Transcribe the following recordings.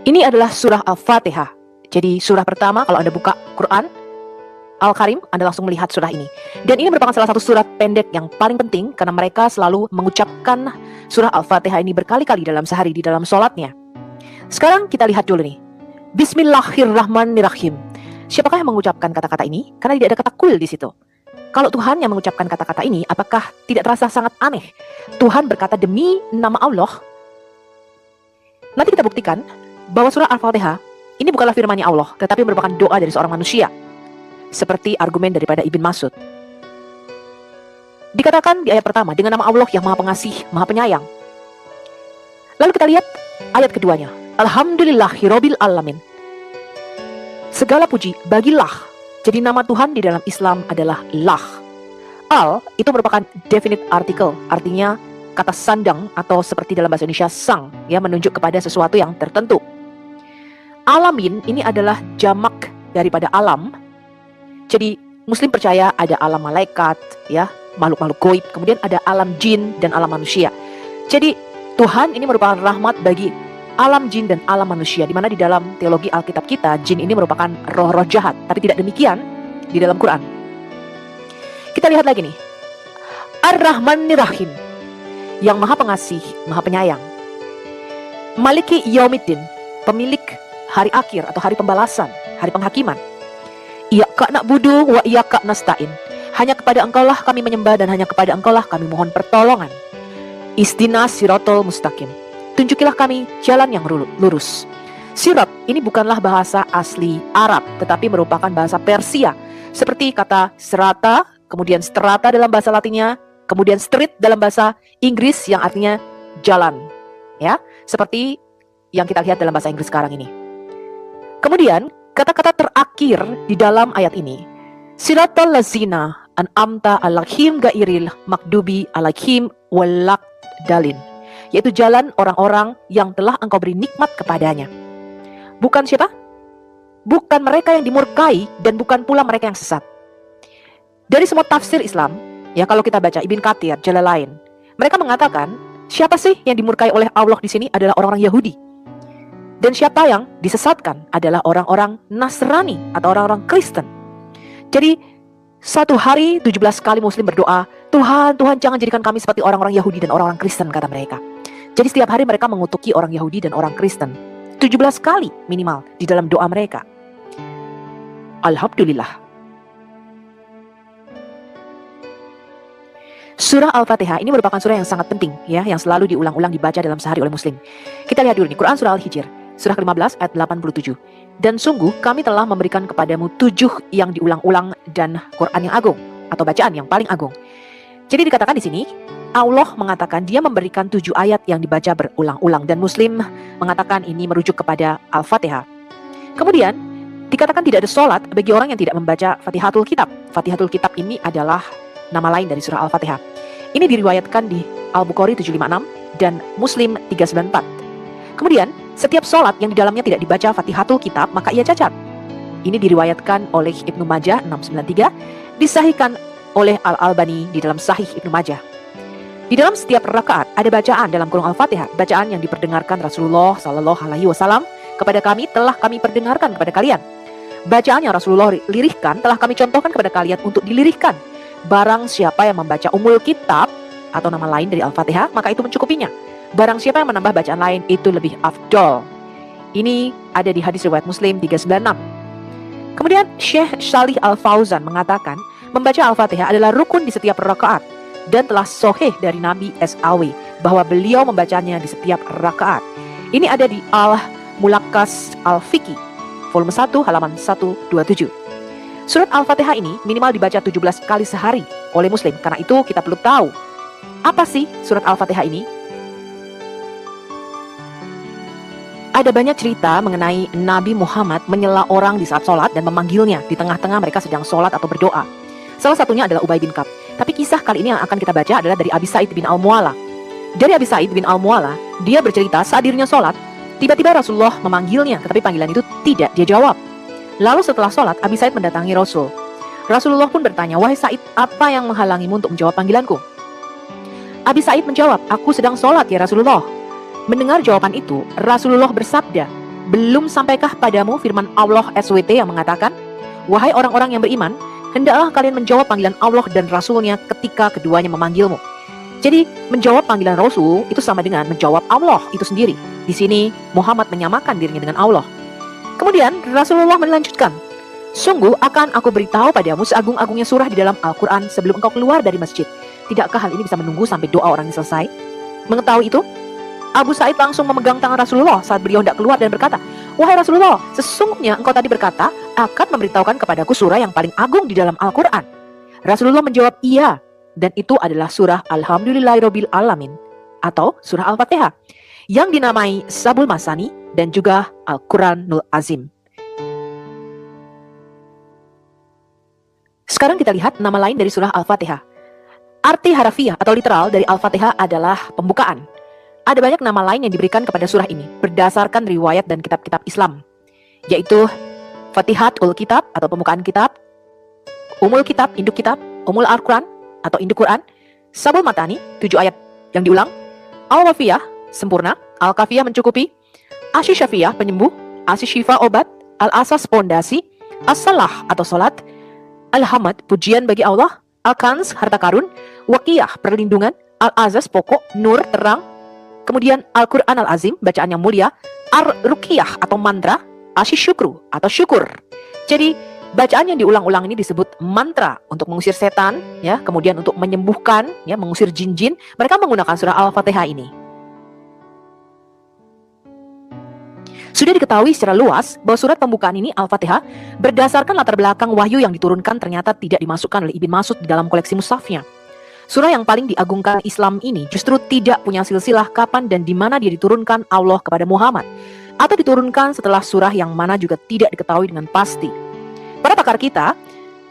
Ini adalah surah Al-Fatihah. Jadi surah pertama kalau Anda buka Quran Al-Karim, Anda langsung melihat surah ini. Dan ini merupakan salah satu surat pendek yang paling penting karena mereka selalu mengucapkan surah Al-Fatihah ini berkali-kali dalam sehari di dalam sholatnya. Sekarang kita lihat dulu nih. Bismillahirrahmanirrahim. Siapakah yang mengucapkan kata-kata ini? Karena tidak ada kata kul di situ. Kalau Tuhan yang mengucapkan kata-kata ini, apakah tidak terasa sangat aneh? Tuhan berkata demi nama Allah. Nanti kita buktikan bahwa surah Al-Fatihah ini bukanlah firman-Nya Allah, tetapi merupakan doa dari seorang manusia. Seperti argumen daripada Ibn Mas'ud. Dikatakan di ayat pertama, dengan nama Allah yang Maha Pengasih, Maha Penyayang. Lalu kita lihat ayat keduanya. Alhamdulillahirabbil alamin. Segala puji bagilah. Jadi nama Tuhan di dalam Islam adalah lah. Al itu merupakan definite article, artinya kata sandang atau seperti dalam bahasa Indonesia sang, ya, menunjuk kepada sesuatu yang tertentu. Alamin ini adalah jamak daripada alam. Jadi Muslim percaya ada alam malaikat, ya, makhluk-makhluk goib, kemudian ada alam jin dan alam manusia. Jadi Tuhan ini merupakan rahmat bagi alam jin dan alam manusia, di mana di dalam teologi Alkitab kita, jin ini merupakan roh-roh jahat, tapi tidak demikian di dalam Quran. Kita lihat lagi nih. Ar-Rahmanir-Rahim, yang Maha Pengasih, Maha Penyayang. Maliki Yaumiddin, pemilik hari akhir atau hari pembalasan, hari penghakiman. Iyyaka na'budu wa iyyaka nasta'in. Hanya kepada Engkaulah kami menyembah dan hanya kepada Engkaulah kami mohon pertolongan. Ihdinas siratal mustaqim. Tunjukilah kami jalan yang lurus. Sirat ini bukanlah bahasa asli Arab, tetapi merupakan bahasa Persia. Seperti kata serata, kemudian strata dalam bahasa Latinnya, kemudian street dalam bahasa Inggris yang artinya jalan. Ya, seperti yang kita lihat dalam bahasa Inggris sekarang ini. Kemudian kata-kata terakhir di dalam ayat ini, siratal lazina an'amta alaihim gairil makdubi alaihim walakdalin, yaitu jalan orang-orang yang telah Engkau beri nikmat kepadanya. Bukan siapa? Bukan mereka yang dimurkai dan bukan pula mereka yang sesat. Dari semua tafsir Islam, ya, kalau kita baca Ibn Katsir, Jalalain, mereka mengatakan siapa sih yang dimurkai oleh Allah di sini adalah orang-orang Yahudi. Dan siapa yang disesatkan adalah orang-orang Nasrani atau orang-orang Kristen. Jadi satu hari 17 kali Muslim berdoa, Tuhan, Tuhan jangan jadikan kami seperti orang-orang Yahudi dan orang-orang Kristen, kata mereka. Jadi setiap hari mereka mengutuki orang Yahudi dan orang Kristen 17 kali minimal di dalam doa mereka. Alhamdulillah. Surah Al-Fatihah ini merupakan surah yang sangat penting, ya, yang selalu diulang-ulang dibaca dalam sehari oleh Muslim. Kita lihat dulu nih, Quran surah Al-Hijr, surah ke-15 ayat 87. Dan sungguh kami telah memberikan kepadamu 7 yang diulang-ulang dan Quran yang agung atau bacaan yang paling agung. Jadi dikatakan di sini Allah mengatakan dia memberikan 7 ayat yang dibaca berulang-ulang dan Muslim mengatakan ini merujuk kepada Al-Fatihah. Kemudian dikatakan tidak ada sholat bagi orang yang tidak membaca Fatihatul Kitab. Fatihatul Kitab ini adalah nama lain dari surah Al-Fatihah. Ini diriwayatkan di Al-Bukhari 756 dan Muslim 394. Kemudian setiap sholat yang di dalamnya tidak dibaca Fatihatul Kitab maka ia cacat. Ini diriwayatkan oleh Ibnu Majah 693, disahihkan oleh Al-Albani di dalam Sahih Ibnu Majah. Di dalam setiap rakaat ada bacaan dalam kurung Al-Fatihah, bacaan yang diperdengarkan Rasulullah Sallallahu Alaihi Wasallam kepada kami telah kami perdengarkan kepada kalian. Bacaan yang Rasulullah lirihkan telah kami contohkan kepada kalian untuk dilirihkan. Barang siapa yang membaca Ummul Kitab atau nama lain dari Al-Fatihah maka itu mencukupinya. Barang siapa yang menambah bacaan lain itu lebih afdol. Ini ada di hadis riwayat Muslim 396. Kemudian Syekh Shalih Al-Fauzan mengatakan membaca Al-Fatihah adalah rukun di setiap rakaat dan telah sahih dari Nabi SAW bahwa beliau membacanya di setiap rakaat. Ini ada di Al-Mulakkas Al-Fiqi volume 1 halaman 127. Surat Al-Fatihah ini minimal dibaca 17 kali sehari oleh Muslim. Karena itu kita perlu tahu apa sih surat Al-Fatihah ini? Ada banyak cerita mengenai Nabi Muhammad menyela orang di saat sholat dan memanggilnya di tengah-tengah mereka sedang sholat atau berdoa. Salah satunya adalah Ubay bin Ka'ab. Tapi kisah kali ini yang akan kita baca adalah dari Abi Sa'id bin Al-Mu'alla. Dari Abi Sa'id bin Al-Mu'alla, dia bercerita saat dirinya sholat, tiba-tiba Rasulullah memanggilnya, tetapi panggilan itu tidak dia jawab. Lalu setelah sholat, Abi Sa'id mendatangi Rasul. Rasulullah pun bertanya, wahai Sa'id, apa yang menghalangimu untuk menjawab panggilanku? Abi Sa'id menjawab, aku sedang sholat ya Rasulullah. Mendengar jawaban itu, Rasulullah bersabda, Belum sampaikah padamu firman Allah SWT yang mengatakan, wahai orang-orang yang beriman, hendaklah kalian menjawab panggilan Allah dan Rasul-Nya ketika keduanya memanggilmu. Jadi, menjawab panggilan Rasul itu sama dengan menjawab Allah itu sendiri. Di sini, Muhammad menyamakan dirinya dengan Allah. Kemudian, Rasulullah melanjutkan, sungguh akan aku beritahu padamu seagung-agungnya surah di dalam Al-Quran sebelum engkau keluar dari masjid. Tidakkah hal ini bisa menunggu sampai doa orang ini selesai? Mengetahui itu, Abu Sa'id langsung memegang tangan Rasulullah saat beliau hendak keluar dan berkata, wahai Rasulullah, sesungguhnya engkau tadi berkata akan memberitahukan kepadaku surah yang paling agung di dalam Al-Quran. Rasulullah menjawab, iya, dan itu adalah surah Alhamdulillahirabbil alamin atau surah Al-Fatihah yang dinamai Sabul Masani dan juga Al-Quranul Azim. Sekarang kita lihat nama lain dari surah Al-Fatihah. Arti harafiah atau literal dari Al-Fatihah adalah pembukaan. Ada banyak nama lain yang diberikan kepada surah ini berdasarkan riwayat dan kitab-kitab Islam, yaitu Fatihatul Kitab atau pembukaan kitab, Umul Kitab, induk kitab, Umul Al-Quran atau induk Quran, Sabul Matani, 7 ayat yang diulang, Al-Wafiyah, sempurna, Al-Kafiyah mencukupi, Asy-Syafiyah penyembuh, Asy-Syifa obat, Al-Asas pondasi, As-Salah atau salat, Al-Hamad pujian bagi Allah, Al-Kanz harta karun, Waqiyah perlindungan, Al-Azaz pokok, Nur terang, kemudian Al-Quran Al-Azim bacaan yang mulia, Ar-Ruqyah atau mantra, Asy-Syukru atau syukur. Jadi bacaan yang diulang-ulang ini disebut mantra untuk mengusir setan, ya, kemudian untuk menyembuhkan, ya, mengusir jin-jin. Mereka menggunakan surah Al-Fatihah ini. Sudah diketahui secara luas bahwa surat pembukaan ini Al-Fatihah berdasarkan latar belakang wahyu yang diturunkan ternyata tidak dimasukkan oleh Ibn Mas'ud di dalam koleksi mushafnya. Surah yang paling diagungkan Islam ini justru tidak punya silsilah kapan dan di mana dia diturunkan Allah kepada Muhammad, atau diturunkan setelah surah yang mana juga tidak diketahui dengan pasti. Para pakar kita,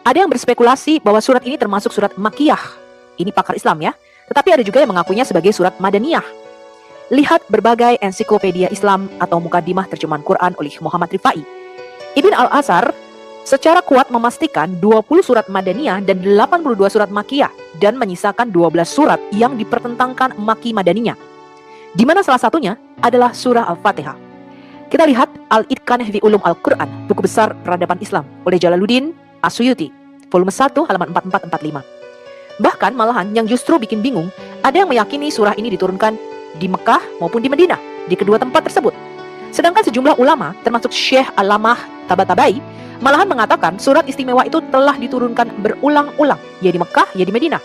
ada yang berspekulasi bahwa surat ini termasuk surat Makkiyah. Ini pakar Islam ya. Tetapi ada juga yang mengakuinya sebagai surat Madaniyah. Lihat berbagai ensiklopedia Islam atau mukadimah terjemahan Quran oleh Muhammad Rifai. Ibn Al-Azhar secara kuat memastikan 20 surat Madaniyah dan 82 surat Makkiyah dan menyisakan 12 surat yang dipertentangkan Makki Madaniyah, di mana salah satunya adalah surah Al-Fatihah. Kita lihat Al-Itqan fi Ulum Al-Quran, buku besar peradaban Islam oleh Jalaluddin As-Suyuti, volume 1 halaman 4445. Bahkan malahan yang justru bikin bingung, ada yang meyakini surah ini diturunkan di Mekah maupun di Madinah, di kedua tempat tersebut. Sedangkan sejumlah ulama, termasuk Syekh Alamah Tabatabai, malahan mengatakan surat istimewa itu telah diturunkan berulang-ulang, ya di Mekah, ya di Madinah.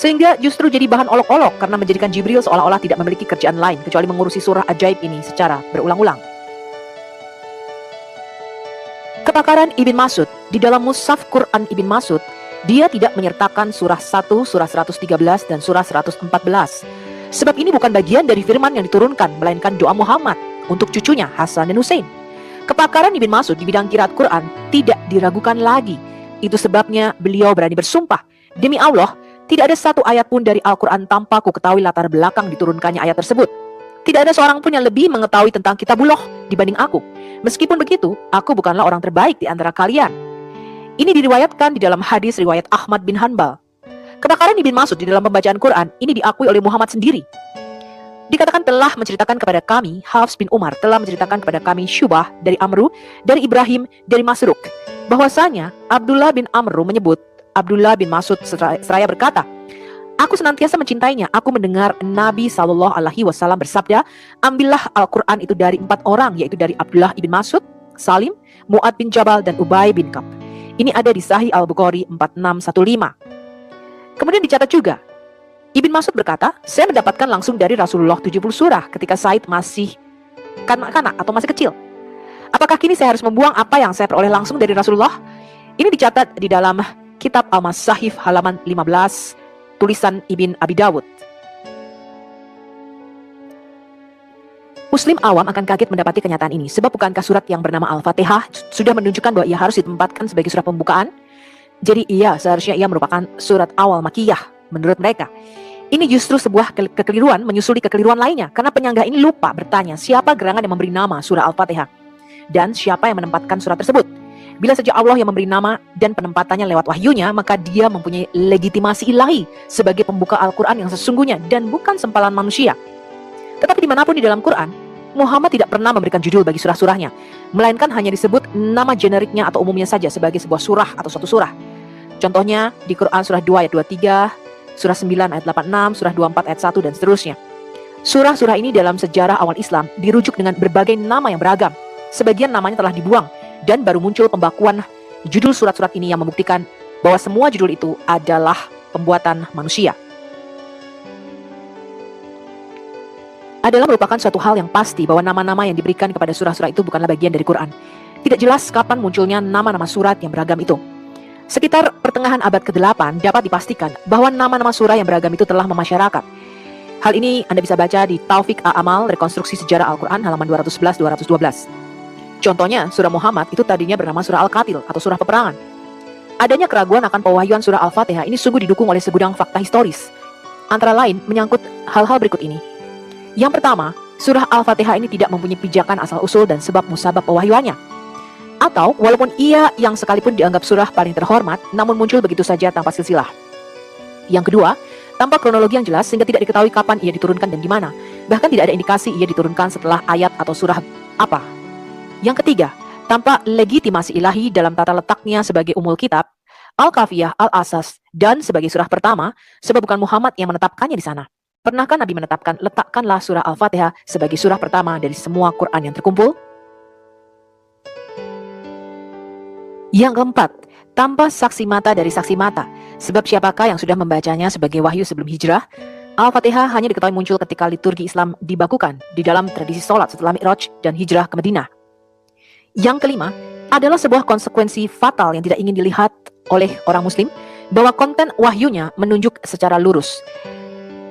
Sehingga justru jadi bahan olok-olok karena menjadikan Jibril seolah-olah tidak memiliki kerjaan lain kecuali mengurusi surah ajaib ini secara berulang-ulang. Kepakaran Ibn Mas'ud di dalam Mushaf Quran Ibn Mas'ud, dia tidak menyertakan surah 1, surah 113 dan surah 114. Sebab ini bukan bagian dari firman yang diturunkan, melainkan doa Muhammad untuk cucunya Hasan dan Hussein. Kepakaran Ibn Mas'ud di bidang qiraat Quran tidak diragukan lagi. Itu sebabnya beliau berani bersumpah, demi Allah, tidak ada satu ayat pun dari Al-Quran tanpa ku ketahui latar belakang diturunkannya ayat tersebut. Tidak ada seorang pun yang lebih mengetahui tentang Kitabullah dibanding aku. Meskipun begitu, aku bukanlah orang terbaik di antara kalian. Ini diriwayatkan di dalam hadis riwayat Ahmad bin Hanbal. Kepakaran Ibn Mas'ud di dalam pembacaan Quran ini diakui oleh Muhammad sendiri. Dikatakan telah menceritakan kepada kami, Hafs bin Umar telah menceritakan kepada kami Syubah dari Amru, dari Ibrahim, dari Masruk, bahwasanya Abdullah bin Amru menyebut Abdullah bin Mas'ud seraya berkata, aku senantiasa mencintainya. Aku mendengar Nabi SAW bersabda, ambillah Al-Quran itu dari 4 orang, yaitu dari Abdullah bin Mas'ud, Salim, Mu'ad bin Jabal, dan Ubay bin Ka'b. Ini ada di Sahih Al-Bukhari 4615. Kemudian dicatat juga, Ibn Mas'ud berkata, saya mendapatkan langsung dari Rasulullah 70 surah ketika Said masih kanak-kanak atau masih kecil. Apakah kini saya harus membuang apa yang saya peroleh langsung dari Rasulullah? Ini dicatat di dalam kitab Al-Masahif halaman 15, tulisan Ibn Abi Dawud. Muslim awam akan kaget mendapati kenyataan ini, sebab bukankah surat yang bernama Al-Fatihah sudah menunjukkan bahwa ia harus ditempatkan sebagai surah pembukaan? Jadi iya, seharusnya ia merupakan surat awal Makkiyah menurut mereka. Ini justru sebuah kekeliruan menyusuli kekeliruan lainnya, karena penyangga ini lupa bertanya siapa gerangan yang memberi nama surah Al-Fatihah dan siapa yang menempatkan surat tersebut. Bila saja Allah yang memberi nama dan penempatannya lewat wahyunya, maka dia mempunyai legitimasi ilahi sebagai pembuka Al-Quran yang sesungguhnya dan bukan sempalan manusia. Tetapi dimanapun di dalam Quran, Muhammad tidak pernah memberikan judul bagi surah-surahnya, melainkan hanya disebut nama generiknya atau umumnya saja sebagai sebuah surah atau suatu surah. Contohnya di Quran surah 2 ayat 23, surah 9 ayat 86, surah 24 ayat 1 dan seterusnya. Surah-surah ini dalam sejarah awal Islam dirujuk dengan berbagai nama yang beragam. Sebagian namanya telah dibuang dan baru muncul pembakuan judul surat-surat ini yang membuktikan bahwa semua judul itu adalah pembuatan manusia. Adalah merupakan suatu hal yang pasti bahwa nama-nama yang diberikan kepada surah-surah itu bukanlah bagian dari Quran. Tidak jelas kapan munculnya nama-nama surat yang beragam itu. Sekitar pertengahan abad ke-8 dapat dipastikan bahwa nama-nama surah yang beragam itu telah memasyarakat. Hal ini Anda bisa baca di Taufik A'amal, Rekonstruksi Sejarah Al-Quran, halaman 211-212. Contohnya, surah Muhammad itu tadinya bernama surah Al-Qatil atau surah peperangan. Adanya keraguan akan pewahyuan surah Al-Fatihah ini sungguh didukung oleh segudang fakta historis. Antara lain menyangkut hal-hal berikut ini. Yang pertama, surah Al-Fatihah ini tidak mempunyai pijakan asal-usul dan sebab musabab pewahyuannya. Atau, walaupun ia yang sekalipun dianggap surah paling terhormat, namun muncul begitu saja tanpa silsilah. Yang kedua, tanpa kronologi yang jelas sehingga tidak diketahui kapan ia diturunkan dan di mana. Bahkan tidak ada indikasi ia diturunkan setelah ayat atau surah apa. Yang ketiga, tanpa legitimasi ilahi dalam tata letaknya sebagai umul kitab, Al-Kafiyah, Al-Asas, dan sebagai surah pertama, sebab bukan Muhammad yang menetapkannya di sana. Pernahkah Nabi menetapkan, letakkanlah surah Al-Fatihah sebagai surah pertama dari semua Quran yang terkumpul? Yang keempat, tanpa saksi mata dari saksi mata, sebab siapakah yang sudah membacanya sebagai wahyu sebelum hijrah? Al-Fatihah hanya diketahui muncul ketika liturgi Islam dibakukan di dalam tradisi sholat setelah Mi'raj dan hijrah ke Madinah. Yang kelima, adalah sebuah konsekuensi fatal yang tidak ingin dilihat oleh orang muslim, bahwa konten wahyunya menunjuk secara lurus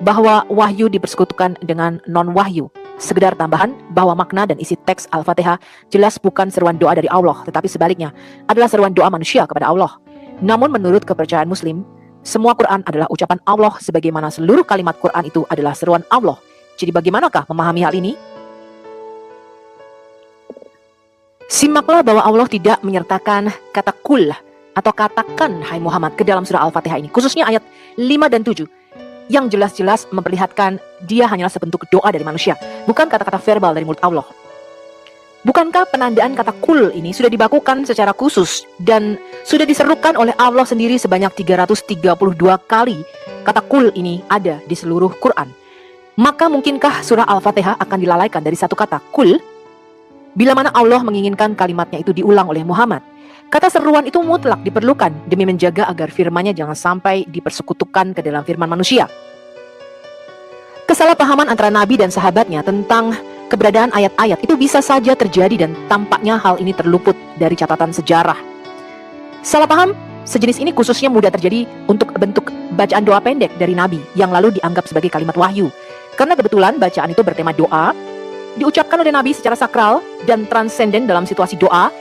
bahwa wahyu dipersekutukan dengan non-wahyu. Sekedar tambahan bahwa makna dan isi teks Al-Fatihah jelas bukan seruan doa dari Allah, tetapi sebaliknya adalah seruan doa manusia kepada Allah. Namun menurut kepercayaan muslim, semua Quran adalah ucapan Allah sebagaimana seluruh kalimat Quran itu adalah seruan Allah. Jadi bagaimanakah memahami hal ini? Simaklah bahwa Allah tidak menyertakan kata kul atau katakan hai Muhammad ke dalam surah Al-Fatihah ini, khususnya ayat 5 dan 7. Yang jelas-jelas memperlihatkan dia hanyalah sebentuk doa dari manusia, bukan kata-kata verbal dari mulut Allah. Bukankah penandaan kata kul ini sudah dibakukan secara khusus dan sudah diserukan oleh Allah sendiri sebanyak 332 kali kata kul ini ada di seluruh Quran? Maka mungkinkah surah Al-Fatihah akan dilalaikan dari satu kata kul? Bila mana Allah menginginkan kalimatnya itu diulang oleh Muhammad, kata seruan itu mutlak diperlukan demi menjaga agar firman-Nya jangan sampai dipersekutukan ke dalam firman manusia. Kesalahpahaman antara Nabi dan sahabatnya tentang keberadaan ayat-ayat itu bisa saja terjadi dan tampaknya hal ini terluput dari catatan sejarah. Salah paham sejenis ini khususnya mudah terjadi untuk bentuk bacaan doa pendek dari Nabi yang lalu dianggap sebagai kalimat wahyu. Karena kebetulan bacaan itu bertema doa, diucapkan oleh Nabi secara sakral dan transenden dalam situasi doa.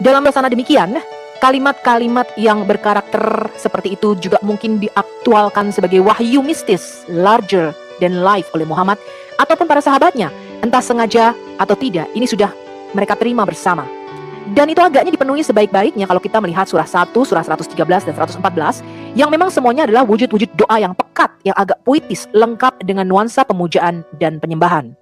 Dalam suasana demikian, kalimat-kalimat yang berkarakter seperti itu juga mungkin diaktualkan sebagai wahyu mistis, larger than life oleh Muhammad ataupun para sahabatnya. Entah sengaja atau tidak, ini sudah mereka terima bersama. Dan itu agaknya dipenuhi sebaik-baiknya kalau kita melihat surah 1, surah 113 dan 114, yang memang semuanya adalah wujud-wujud doa yang pekat, yang agak puitis, lengkap dengan nuansa pemujaan dan penyembahan.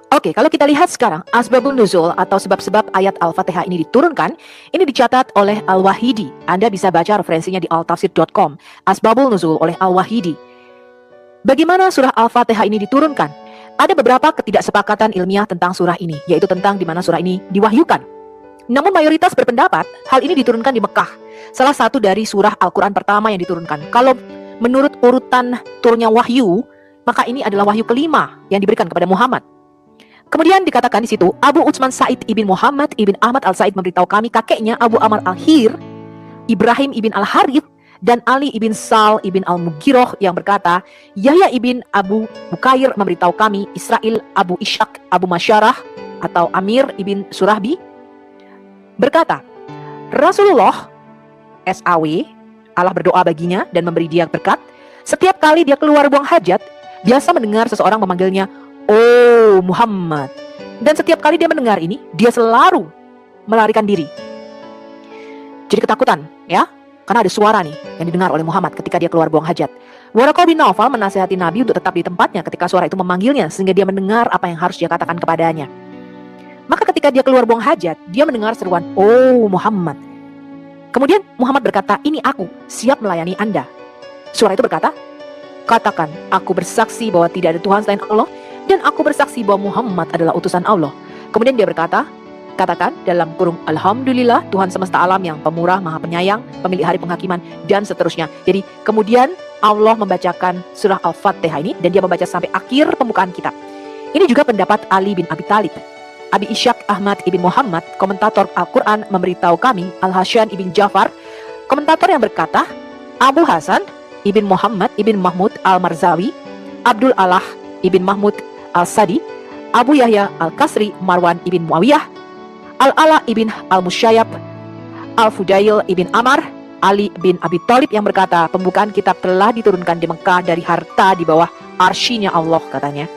Oke, kalau kita lihat sekarang Asbabun Nuzul atau sebab-sebab ayat Al-Fatihah ini diturunkan, ini dicatat oleh Al-Wahidi. Anda bisa baca referensinya di altafsir.com. Asbabul Nuzul oleh Al-Wahidi. Bagaimana surah Al-Fatihah ini diturunkan? Ada beberapa ketidaksepakatan ilmiah tentang surah ini, yaitu tentang di mana surah ini diwahyukan. Namun mayoritas berpendapat hal ini diturunkan di Mekah, salah satu dari surah Al-Quran pertama yang diturunkan. Kalau menurut urutan turunnya wahyu, maka ini adalah wahyu kelima yang diberikan kepada Muhammad. Kemudian dikatakan di situ, Abu Utsman Said ibn Muhammad ibn Ahmad al-Said memberitahu kami kakeknya Abu Amr al-Hir, Ibrahim ibn al-Harith, dan Ali ibn Sal ibn al-Mugiroh yang berkata, Yahya ibn Abu Bukair memberitahu kami Israel Abu Ishaq Abu Masyarah atau Amir ibn Surahbi berkata, Rasulullah SAW, Allah berdoa baginya dan memberi dia berkat. Setiap kali dia keluar buang hajat, biasa mendengar seseorang memanggilnya, Oh Muhammad. Dan setiap kali dia mendengar ini, dia selalu melarikan diri. Jadi ketakutan, ya, karena ada suara nih yang didengar oleh Muhammad ketika dia keluar buang hajat. Waraqah bin Naufal menasihati Nabi untuk tetap di tempatnya ketika suara itu memanggilnya, sehingga dia mendengar apa yang harus dia katakan kepadanya. Maka ketika dia keluar buang hajat, dia mendengar seruan, "Oh Muhammad." Kemudian Muhammad berkata, "Ini aku, siap melayani Anda." Suara itu berkata, "Katakan, aku bersaksi bahwa tidak ada Tuhan selain Allah, dan aku bersaksi bahwa Muhammad adalah utusan Allah." Kemudian dia berkata, "Katakan dalam kurung, Alhamdulillah Tuhan semesta alam yang pemurah, maha penyayang, pemilik hari penghakiman," dan seterusnya. Jadi kemudian Allah membacakan surah Al-Fatihah ini, dan dia membaca sampai akhir pembukaan kitab. Ini juga pendapat Ali bin Abi Thalib. Abi Ishaq Ahmad ibn Muhammad, komentator Al-Quran, memberitahu kami, Al-Hasyan ibn Ja'far, komentator yang berkata, Abu Hasan ibn Muhammad ibn Mahmud Al-Marzawi, Abdul Allah ibn Mahmud Al-Sadi, Abu Yahya Al-Kasri, Marwan ibn Muawiyah, Al-Ala ibn Al-Musyayab, Al-Fudail ibn Amar, Ali bin Abi Thalib yang berkata, pembukaan kitab telah diturunkan di Mekah dari harta di bawah arsy-Nya Allah, katanya.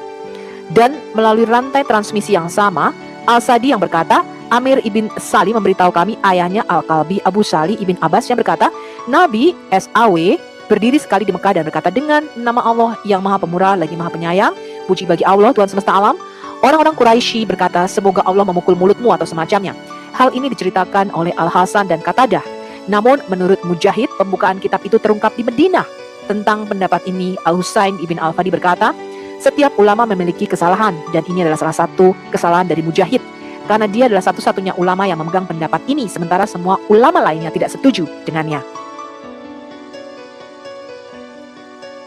Dan melalui rantai transmisi yang sama, Al-Sadi yang berkata, Amir ibn Sali memberitahu kami ayahnya Al-Kalbi Abu Sali ibn Abbas yang berkata, Nabi SAW berdiri sekali di Mekah dan berkata, dengan nama Allah yang maha pemurah lagi maha penyayang, puji bagi Allah Tuhan semesta alam. Orang-orang Quraisy berkata, semoga Allah memukul mulutmu atau semacamnya. Hal ini diceritakan oleh Al-Hasan dan Qatadah. Namun menurut Mujahid, pembukaan kitab itu terungkap di Madinah. Tentang pendapat ini, Al-Husain ibn Al-Fadi berkata, setiap ulama memiliki kesalahan, dan ini adalah salah satu kesalahan dari Mujahid, karena dia adalah satu-satunya ulama yang memegang pendapat ini, sementara semua ulama lainnya tidak setuju dengannya.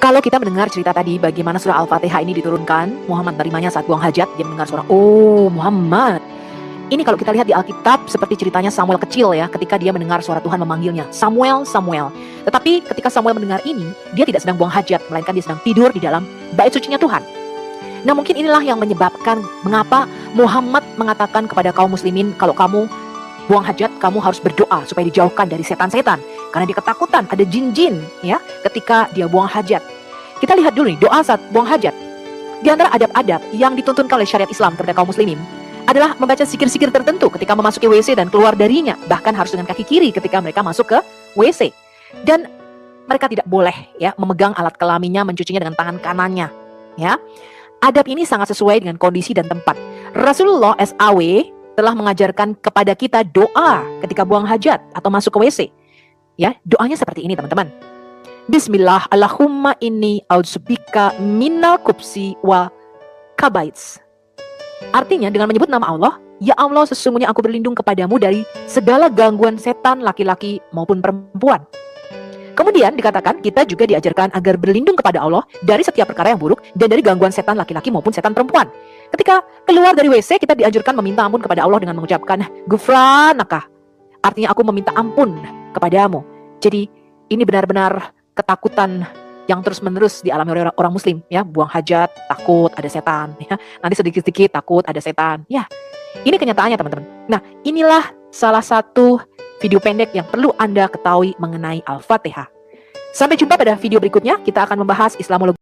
Kalau kita mendengar cerita tadi bagaimana surah Al-Fatihah ini diturunkan, Muhammad menerimanya saat buang hajat, dia mendengar suara, oh Muhammad. Ini kalau kita lihat di Alkitab seperti ceritanya Samuel kecil ya, ketika dia mendengar suara Tuhan memanggilnya, Samuel, Samuel. Tetapi ketika Samuel mendengar ini, dia tidak sedang buang hajat, melainkan dia sedang tidur di dalam bait sucinya Tuhan. Nah mungkin inilah yang menyebabkan mengapa Muhammad mengatakan kepada kaum muslimin, kalau kamu buang hajat, kamu harus berdoa supaya dijauhkan dari setan-setan. Karena dia ketakutan, ada jin-jin ya ketika dia buang hajat. Kita lihat dulu nih, doa saat buang hajat. Di antara adab-adab yang dituntunkan oleh syariat Islam kepada kaum muslimin adalah membaca zikir-zikir tertentu ketika memasuki WC dan keluar darinya. Bahkan harus dengan kaki kiri ketika mereka masuk ke WC. Dan mereka tidak boleh ya memegang alat kelaminnya, mencucinya dengan tangan kanannya. Ya, adab ini sangat sesuai dengan kondisi dan tempat. Rasulullah SAW telah mengajarkan kepada kita doa ketika buang hajat atau masuk ke WC. Ya, doanya seperti ini teman-teman. Bismillah, Allahumma inni a'udzubika minal khubsi wa kabaits. Artinya dengan menyebut nama Allah, ya Allah sesungguhnya aku berlindung kepadamu dari segala gangguan setan laki-laki maupun perempuan. Kemudian dikatakan kita juga diajarkan agar berlindung kepada Allah dari setiap perkara yang buruk dan dari gangguan setan laki-laki maupun setan perempuan. Ketika keluar dari WC, kita dianjurkan meminta ampun kepada Allah dengan mengucapkan Ghufranaka. Artinya aku meminta ampun kepadamu. Jadi ini benar-benar ketakutan yang terus-menerus dialami oleh orang muslim ya, buang hajat takut ada setan ya, nanti sedikit-sedikit takut ada setan ya. Ini kenyataannya teman-teman. Nah, inilah salah satu video pendek yang perlu Anda ketahui mengenai Al-Fatihah. Sampai jumpa pada video berikutnya, kita akan membahas Islamologi.